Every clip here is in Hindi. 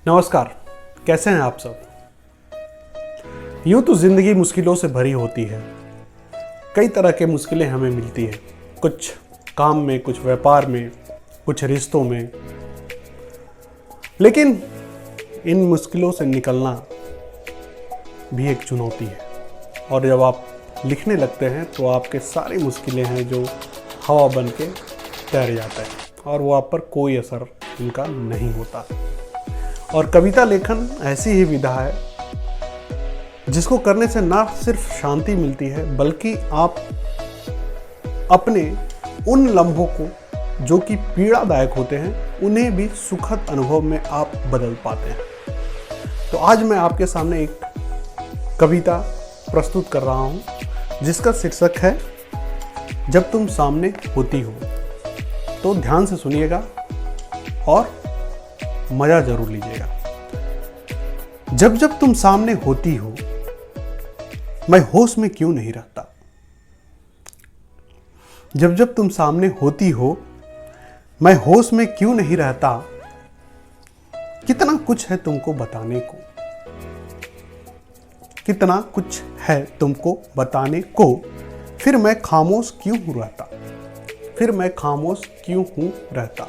नमस्कार, कैसे हैं आप सब। यूं तो जिंदगी मुश्किलों से भरी होती है। कई तरह के मुश्किलें हमें मिलती है, कुछ काम में, कुछ व्यापार में, कुछ रिश्तों में। लेकिन इन मुश्किलों से निकलना भी एक चुनौती है। और जब आप लिखने लगते हैं तो आपके सारी मुश्किलें हैं जो हवा बन के तैर जाता है और वो आप पर कोई असर इनका नहीं होता। और कविता लेखन ऐसी ही विधा है जिसको करने से ना सिर्फ शांति मिलती है बल्कि आप अपने उन लम्हों को जो कि पीड़ादायक होते हैं उन्हें भी सुखद अनुभव में आप बदल पाते हैं। तो आज मैं आपके सामने एक कविता प्रस्तुत कर रहा हूं जिसका शीर्षक है जब तुम सामने होती हो। तो ध्यान से सुनिएगा और मजा जरूर लीजिएगा। जब जब तुम सामने होती हो मैं होश में क्यों नहीं रहता। जब जब तुम सामने होती हो मैं होश में क्यों नहीं रहता। कितना कुछ है तुमको बताने को, कितना कुछ है तुमको बताने को, फिर मैं खामोश क्यों हूं रहता, फिर मैं खामोश क्यों हूं रहता।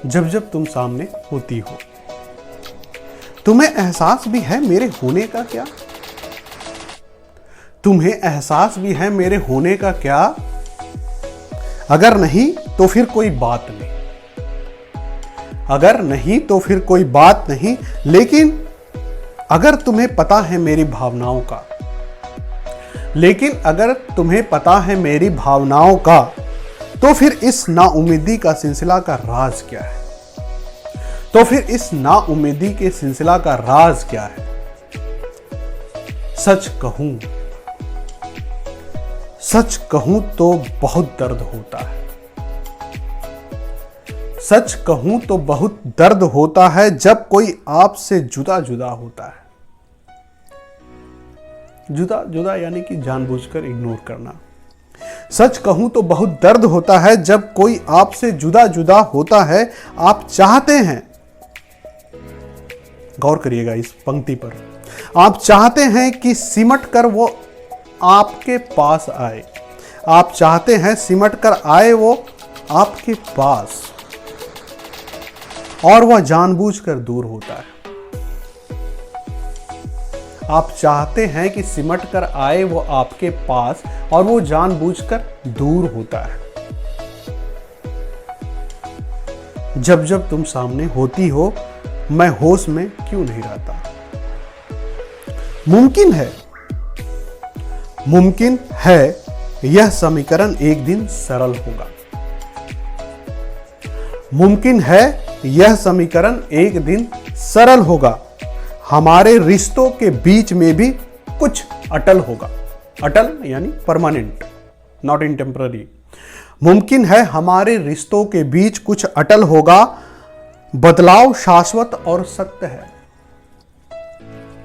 जब जब तुम सामने होती हो तुम्हें एहसास भी है मेरे होने का क्या, तुम्हें एहसास भी है मेरे होने का क्या। अगर नहीं तो फिर कोई बात नहीं, अगर नहीं तो फिर कोई बात नहीं। लेकिन अगर तुम्हें पता है मेरी भावनाओं का, लेकिन अगर तुम्हें पता है मेरी भावनाओं का, तो फिर इस नाउम्मीदी का सिलसिला का राज क्या है, तो फिर इस नाउम्मीदी के सिलसिला का राज क्या है। सच कहूं तो बहुत दर्द होता है, सच कहूं तो बहुत दर्द होता है जब कोई आपसे जुदा जुदा होता है। जुदा जुदा यानी कि जानबूझकर इग्नोर करना। सच कहूं तो बहुत दर्द होता है जब कोई आपसे जुदा जुदा होता है। आप चाहते हैं, गौर करिएगा इस पंक्ति पर, आप चाहते हैं कि सिमट कर वो आपके पास आए, आप चाहते हैं सिमट कर आए वो आपके पास, और वह जानबूझकर दूर होता है। आप चाहते हैं कि सिमट कर आए वो आपके पास और वो जानबूझकर दूर होता है। जब जब तुम सामने होती हो मैं होश में क्यों नहीं रहता। मुमकिन है यह समीकरण एक दिन सरल होगा, मुमकिन है यह समीकरण एक दिन सरल होगा। हमारे रिश्तों के बीच में भी कुछ अटल होगा। अटल यानी परमानेंट, नॉट इन टेम्पररी। मुमकिन है हमारे रिश्तों के बीच कुछ अटल होगा। बदलाव शाश्वत और सत्य है,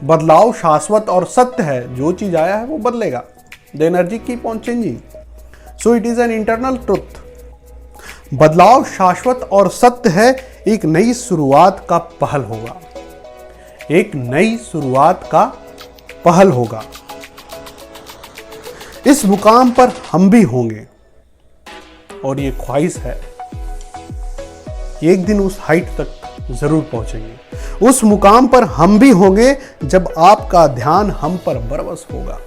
बदलाव शाश्वत और सत्य है। जो चीज आया है वो बदलेगा। The energy keep on changing, so it is an internal truth. बदलाव शाश्वत और सत्य है। एक नई शुरुआत का पहल होगा, एक नई शुरुआत का पहल होगा। इस मुकाम पर हम भी होंगे और ये ख्वाहिश है एक दिन उस हाइट तक जरूर पहुंचेंगे। उस मुकाम पर हम भी होंगे जब आपका ध्यान हम पर बरबस होगा।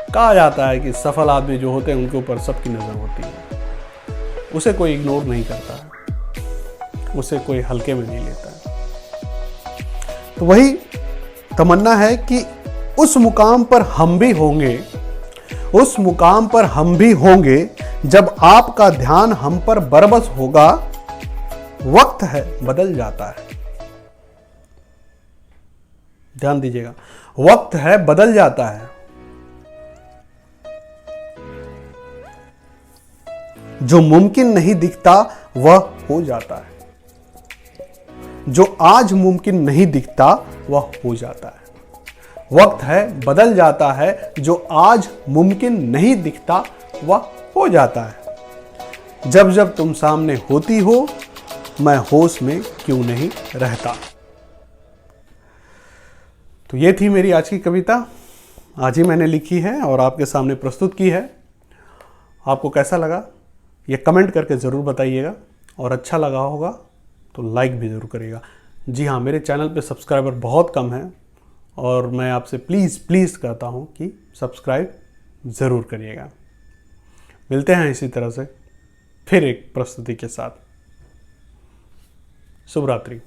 कहा जाता है कि सफल आदमी जो होते हैं उनके ऊपर सबकी नजर होती है, उसे कोई इग्नोर नहीं करता है, उसे कोई हल्के में नहीं लेता है। तो वही तमन्ना है कि उस मुकाम पर हम भी होंगे, उस मुकाम पर हम भी होंगे जब आपका ध्यान हम पर बरबस होगा। वक्त है बदल जाता है, ध्यान दीजिएगा, वक्त है बदल जाता है। जो मुमकिन नहीं दिखता वह हो जाता है, जो आज मुमकिन नहीं दिखता वह हो जाता है। वक्त है बदल जाता है, जो आज मुमकिन नहीं दिखता वह हो जाता है। जब जब तुम सामने होती हो मैं होश में क्यों नहीं रहता। तो ये थी मेरी आज की कविता। आज ही मैंने लिखी है और आपके सामने प्रस्तुत की है। आपको कैसा लगा ये कमेंट करके ज़रूर बताइएगा, और अच्छा लगा होगा तो लाइक भी ज़रूर करिएगा। जी हाँ, मेरे चैनल पे सब्सक्राइबर बहुत कम हैं और मैं आपसे प्लीज़ कहता हूँ कि सब्सक्राइब ज़रूर करिएगा। मिलते हैं इसी तरह से फिर एक प्रस्तुति के साथ। शुभ रात्रि।